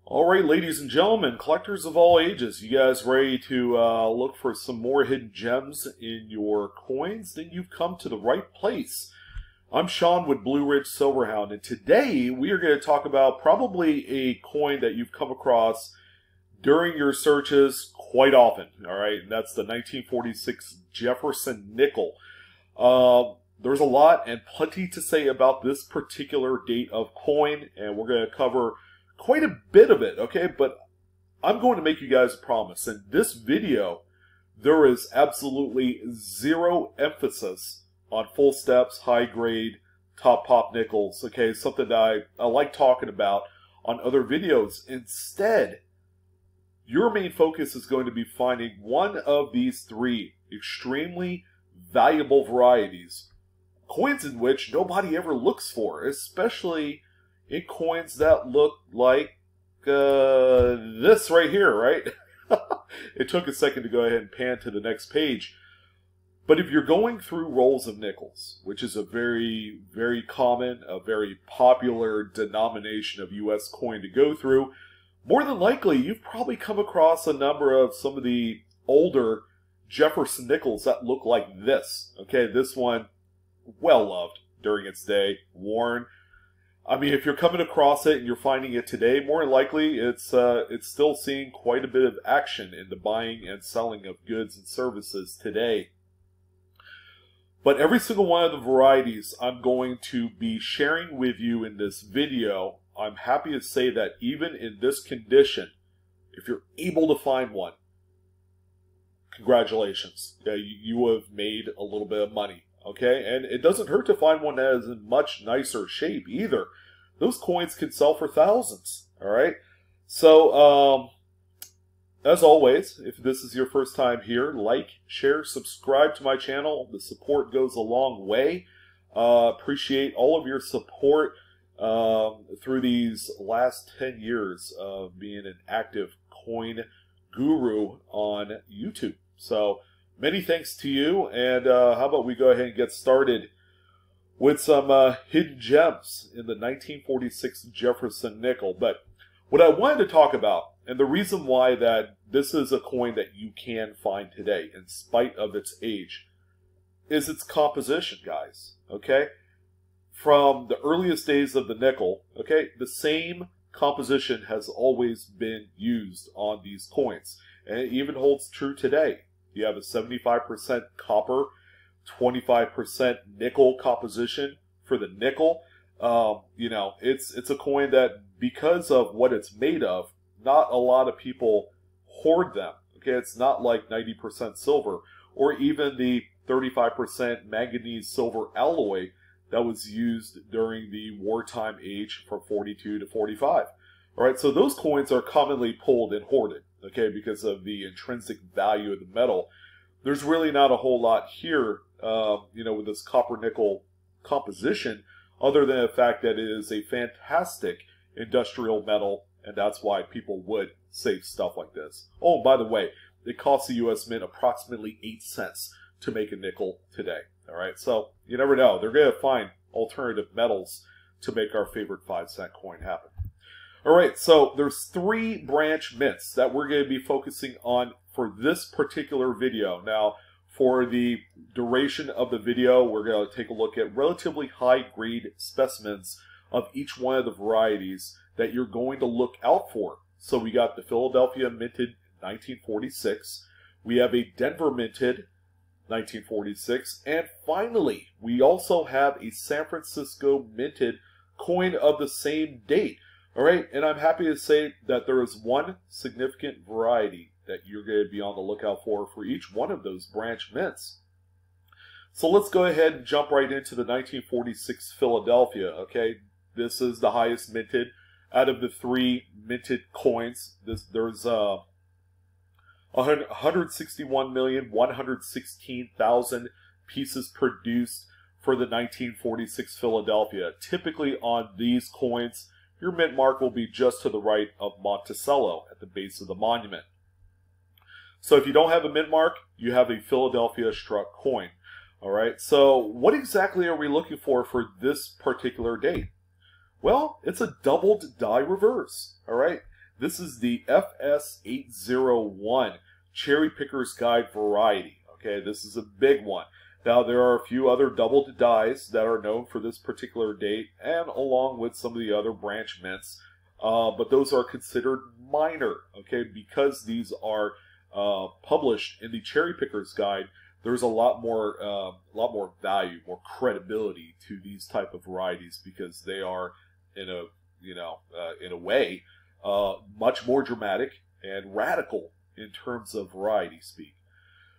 All right, ladies and gentlemen, collectors of all ages, you guys ready to look for some more hidden gems in your coins? Then you've come to the right place. I'm Sean with Blue Ridge Silverhound, and today we are going to talk about probably a coin that you've come across during your searches quite often. All right, and that's the 1946 Jefferson Nickel. There's a lot and plenty to say about this particular date of coin, and we're going to cover quite a bit of it, okay? But I'm going to make you guys a promise. In this video, there is absolutely zero emphasis on full steps, high grade, top pop nickels, okay? Something that I like talking about on other videos. Instead, your main focus is going to be finding one of these three extremely valuable varieties, coins in which nobody ever looks for, especially in coins that look like this right here, right? It took a second to go ahead and pan to the next page. But if you're going through rolls of nickels, which is a very, very common, a very popular denomination of U.S. coin to go through, more than likely you've probably come across a number of some of the older Jefferson nickels that look like this. Okay, this one, well loved during its day, worn. I mean, if you're coming across it and you're finding it today, more than likely it's still seeing quite a bit of action in the buying and selling of goods and services today. But every single one of the varieties I'm going to be sharing with you in this video, I'm happy to say that even in this condition, if you're able to find one, congratulations. You have made a little bit of money. Okay, and it doesn't hurt to find one that is in much nicer shape either. Those coins can sell for thousands, all right? So, as always, if this is your first time here, like, share, subscribe to my channel. The support goes a long way. Appreciate all of your support through these last 10 years of being an active coin guru on YouTube. So, many thanks to you, and how about we go ahead and get started with some hidden gems in the 1946 Jefferson Nickel. But what I wanted to talk about, and the reason why that this is a coin that you can find today, in spite of its age, is its composition, guys, okay? From the earliest days of the nickel, okay, the same composition has always been used on these coins, and it even holds true today. You have a 75% copper, 25% nickel composition for the nickel. You know, it's a coin that, because of what it's made of, not a lot of people hoard them. Okay, it's not like 90% silver or even the 35% manganese silver alloy that was used during the wartime age from 42 to 45. All right, so those coins are commonly pulled and hoarded, okay, because of the intrinsic value of the metal. There's really not a whole lot here, you know, with this copper-nickel composition, other than the fact that it is a fantastic industrial metal, and that's why people would save stuff like this. Oh, and by the way, it costs the U.S. Mint approximately 8 cents to make a nickel today. All right, so you never know. They're going to find alternative metals to make our favorite 5-cent coin happen. All right, so there's 3 branch mints that we're going to be focusing on for this particular video. Now, for the duration of the video, we're going to take a look at relatively high-grade specimens of each one of the varieties that you're going to look out for. So we got the Philadelphia minted 1946. We have a Denver minted 1946. And finally, we also have a San Francisco minted coin of the same date. All right, and I'm happy to say that there is one significant variety that you're going to be on the lookout for each one of those branch mints. So let's go ahead and jump right into the 1946 Philadelphia, okay? This is the highest minted out of the 3 minted coins. There's 161,116,000 pieces produced for the 1946 Philadelphia. Typically on these coins, your mint mark will be just to the right of Monticello at the base of the monument. So if you don't have a mint mark, you have a Philadelphia struck coin. All right, so what exactly are we looking for this particular date? Well, it's a doubled die reverse. All right, This is the FS801 Cherry Picker's Guide variety. Okay, this is a big one. Now, there are a few other doubled dies that are known for this particular date, and along with some of the other branch mints, but those are considered minor, okay, because these are published in the Cherry Picker's Guide. There's a lot more value, more credibility to these type of varieties because they are, in a way, much more dramatic and radical in terms of variety speak.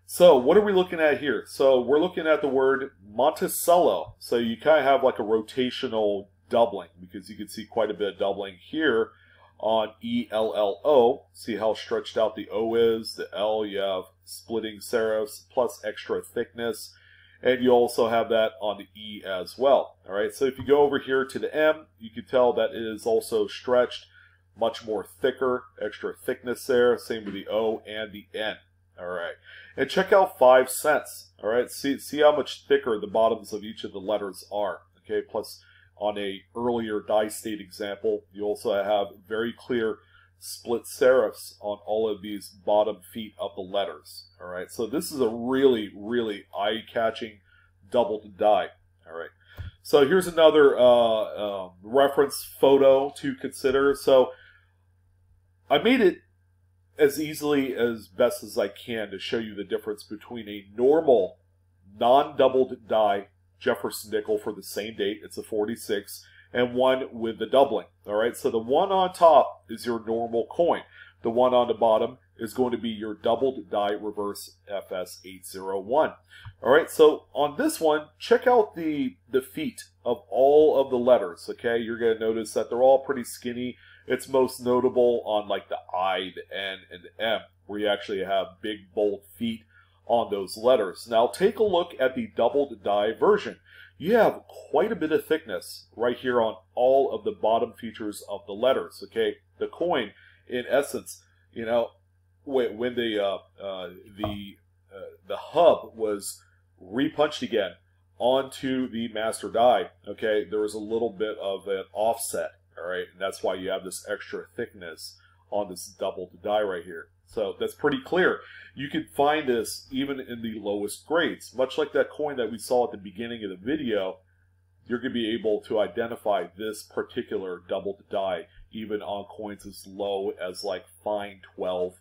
So what are we looking at here? So we're looking at the word Monticello. So you kind of have like a rotational doubling because you can see quite a bit of doubling here on ELLO. See how stretched out the O is. The L, you have splitting serifs plus extra thickness. And you also have that on the E as well. All right, so if you go over here to the M, you can tell that it is also stretched, much more thicker, extra thickness there. Same with the O and the N. All right, and check out 5 cents. All right, see how much thicker the bottoms of each of the letters are. Okay, plus on a earlier die state example, you also have very clear split serifs on all of these bottom feet of the letters. All right, so this is a really, really eye-catching doubled die. All right, so here's another reference photo to consider. So I made it as easily as best as I can to show you the difference between a normal non-doubled die Jefferson Nickel for the same date, it's a 46, and one with the doubling. All right, so the one on top is your normal coin. The one on the bottom is going to be your doubled die reverse FS801. All right, so on this one, check out the feet of all of the letters. Okay, you're going to notice that they're all pretty skinny. It's most notable on like the I, the N, and the M, where you actually have big, bold feet on those letters. Now take a look at the doubled die version. You have quite a bit of thickness right here on all of the bottom features of the letters. Okay, the coin, in essence, you know, when the hub was repunched again onto the master die, okay, there was a little bit of an offset. All right, and that's why you have this extra thickness on this doubled die right here. So that's pretty clear. You can find this even in the lowest grades. Much like that coin that we saw at the beginning of the video, you're going to be able to identify this particular doubled die even on coins as low as like fine 12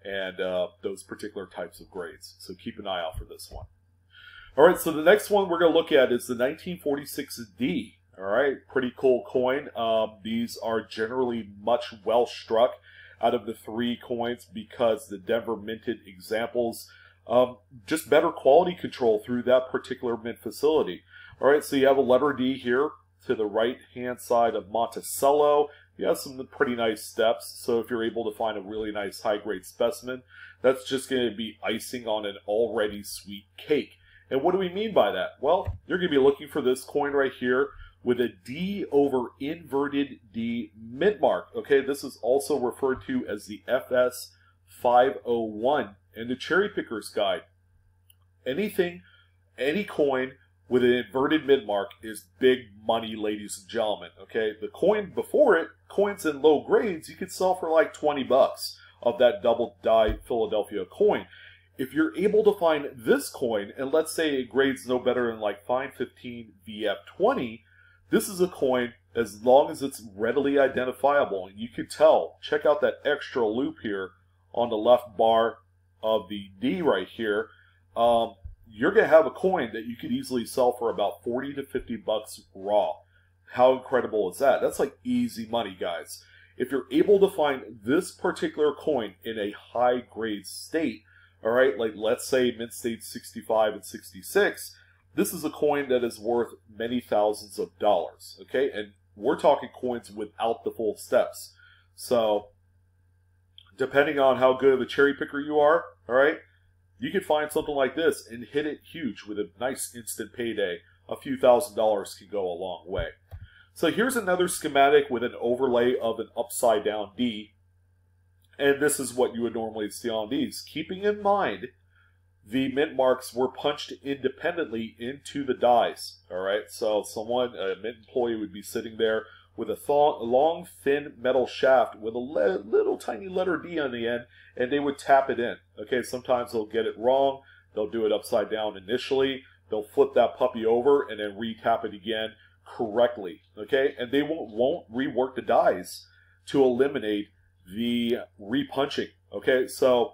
and those particular types of grades. So keep an eye out for this one. All right, so the next one we're going to look at is the 1946D. All right, pretty cool coin. These are generally much well struck out of the 3 coins because the Denver minted examples, just better quality control through that particular mint facility. All right, so you have a letter D here to the right-hand side of Monticello. You have some pretty nice steps, so if you're able to find a really nice high-grade specimen, that's just going to be icing on an already sweet cake. And what do we mean by that? Well, you're going to be looking for this coin right here with a D over inverted D mint mark. Okay, this is also referred to as the FS501 in the Cherry Picker's Guide. Any coin with an inverted mint mark is big money, ladies and gentlemen. Okay, the coin before it, coins in low grades, you could sell for like 20 bucks of that double die Philadelphia coin. If you're able to find this coin, and let's say it grades no better than like fine 15 VF20, this is a coin, as long as it's readily identifiable, and you can tell, check out that extra loop here on the left bar of the D right here, you're going to have a coin that you could easily sell for about 40 to 50 bucks raw. How incredible is that? That's like easy money, guys. If you're able to find this particular coin in a high grade state, all right, like let's say mint state 65 and 66, this is a coin that is worth many thousands of dollars, okay? And we're talking coins without the full steps. So, depending on how good of a cherry picker you are, all right, you can find something like this and hit it huge with a nice instant payday. A few $1,000s can go a long way. So here's another schematic with an overlay of an upside down D. And this is what you would normally see on these. Keeping in mind, the mint marks were punched independently into the dies. All right, so a mint employee would be sitting there with a long, thin metal shaft with a little tiny letter D on the end, and they would tap it in. Okay, sometimes they'll get it wrong. They'll do it upside down initially. They'll flip that puppy over and then re-tap it again correctly. Okay, and they won't rework the dies to eliminate the repunching. Okay, so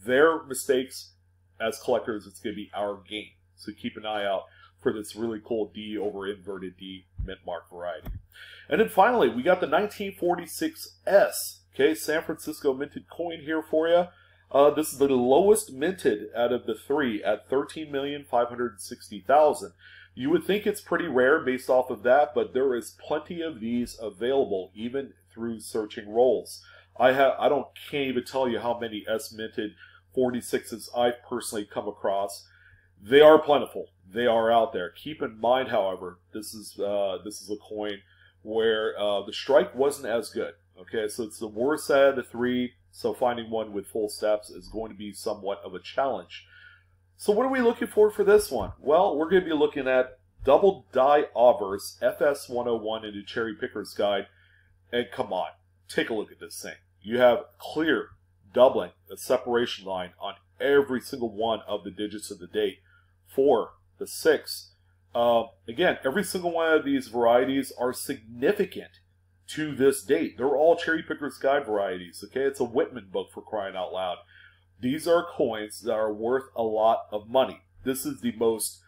their mistakes as collectors, it's going to be our gain. So keep an eye out for this really cool D over inverted D mint mark variety. And then finally, we got the 1946S. Okay, San Francisco minted coin here for you. This is the lowest minted out of the three at 13,560,000. You would think it's pretty rare based off of that, but there is plenty of these available, even through searching rolls. Can't even tell you how many S minted 46s I've personally come across. They are plentiful. They are out there. Keep in mind, however, this is a coin where the strike wasn't as good. Okay, so it's the worst out of the three. So finding one with full steps is going to be somewhat of a challenge. So what are we looking for this one? Well, we're going to be looking at double die Obverse FS101 in the Cherry Picker's Guide. And come on, take a look at this thing. You have clear doubling, the separation line on every single one of the digits of the date. 4, the 6. Again, every single one of these varieties are significant to this date. They're all Cherry Picker's Guide varieties. Okay, it's a Whitman book, for crying out loud. These are coins that are worth a lot of money. This is the most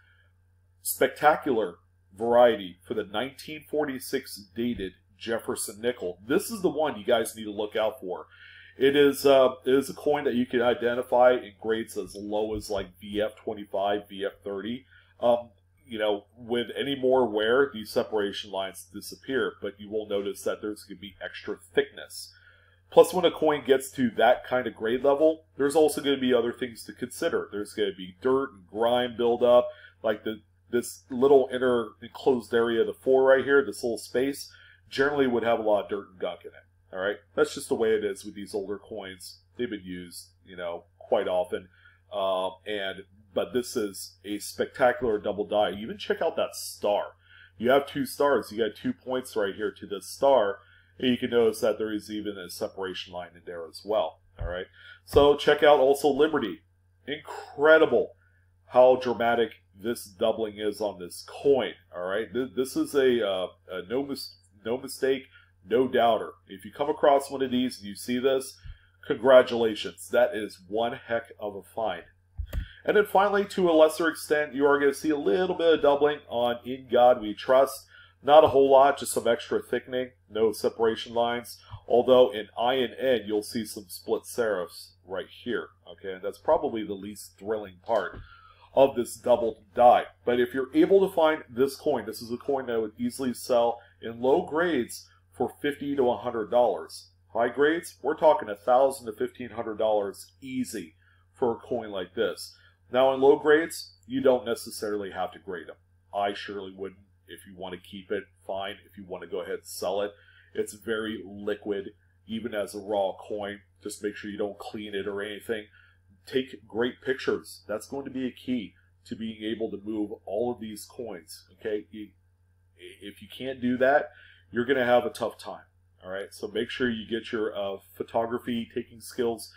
spectacular variety for the 1946 dated Jefferson Nickel. This is the one you guys need to look out for. It is a coin that you can identify in grades as low as like VF25, VF30. You know, with any more wear, these separation lines disappear, but you will notice that there's going to be extra thickness. Plus, when a coin gets to that kind of grade level, there's also going to be other things to consider. There's going to be dirt and grime buildup, like this little inner enclosed area, the 4 right here, this little space, generally would have a lot of dirt and gunk in it. All right, that's just the way it is with these older coins. They've been used, you know, quite often, but this is a spectacular double die. Even check out that star. You have 2 stars. You got 2 points right here to this star, and you can notice that there is even a separation line in there as well. All right, so check out also Liberty. Incredible how dramatic this doubling is on this coin. All right, this is a no mistake, no doubter. If you come across one of these and you see this, congratulations. That is one heck of a find. And then finally, to a lesser extent, you are going to see a little bit of doubling on In God We Trust. Not a whole lot, just some extra thickening, no separation lines. Although in I and N, you'll see some split serifs right here. Okay, and that's probably the least thrilling part of this doubled die. But if you're able to find this coin, this is a coin that would easily sell in low grades for $50 to $100. High grades, we're talking $1,000 to $1,500 easy for a coin like this. Now in low grades, you don't necessarily have to grade them. I surely wouldn't. If you want to keep it, fine. If you want to go ahead and sell it, it's very liquid, even as a raw coin. Just make sure you don't clean it or anything. Take great pictures. That's going to be a key to being able to move all of these coins. Okay, if you can't do that, you're going to have a tough time. All right, so make sure you get your photography taking skills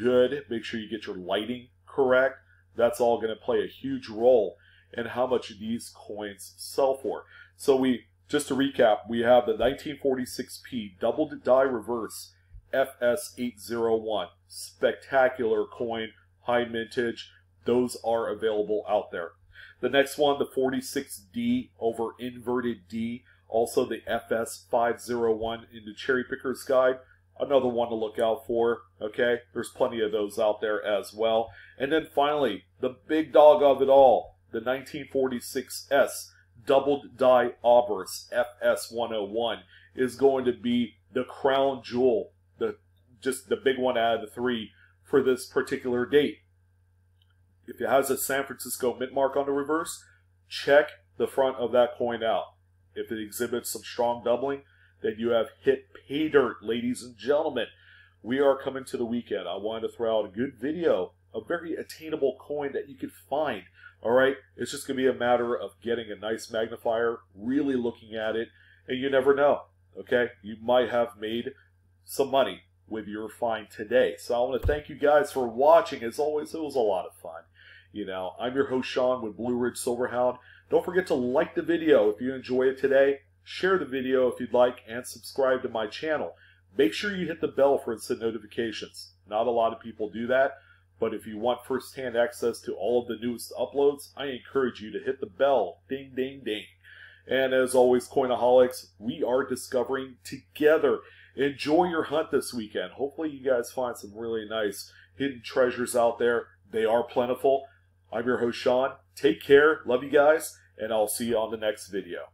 good. Make sure you get your lighting correct. That's all going to play a huge role in how much these coins sell for. So just to recap, we have the 1946p doubled die reverse FS801. Spectacular coin, high mintage. Those are available out there. The next one, the 46D over inverted D. Also the FS501 in the Cherry Picker's Guide. Another one to look out for. Okay, there's plenty of those out there as well. And then finally, the big dog of it all, the 1946S doubled die Obverse FS101 is going to be the crown jewel, just the big one out of the 3 for this particular date. If it has a San Francisco mint mark on the reverse, check the front of that coin out. If it exhibits some strong doubling, then you have hit pay dirt, ladies and gentlemen. We are coming to the weekend. I wanted to throw out a good video, a very attainable coin that you could find. All right, it's just going to be a matter of getting a nice magnifier, really looking at it, and you never know. Okay, you might have made some money with your find today. So I want to thank you guys for watching. As always, it was a lot of fun. You know, I'm your host Sean with Blue Ridge Silverhound. Don't forget to like the video if you enjoy it today. Share the video if you'd like, and subscribe to my channel. Make sure you hit the bell for instant notifications. Not a lot of people do that, but if you want first-hand access to all of the newest uploads, I encourage you to hit the bell. Ding, ding, ding. And as always, Coinaholics, we are discovering together. Enjoy your hunt this weekend. Hopefully you guys find some really nice hidden treasures out there. They are plentiful. I'm your host, Sean. Take care. Love you guys, and I'll see you on the next video.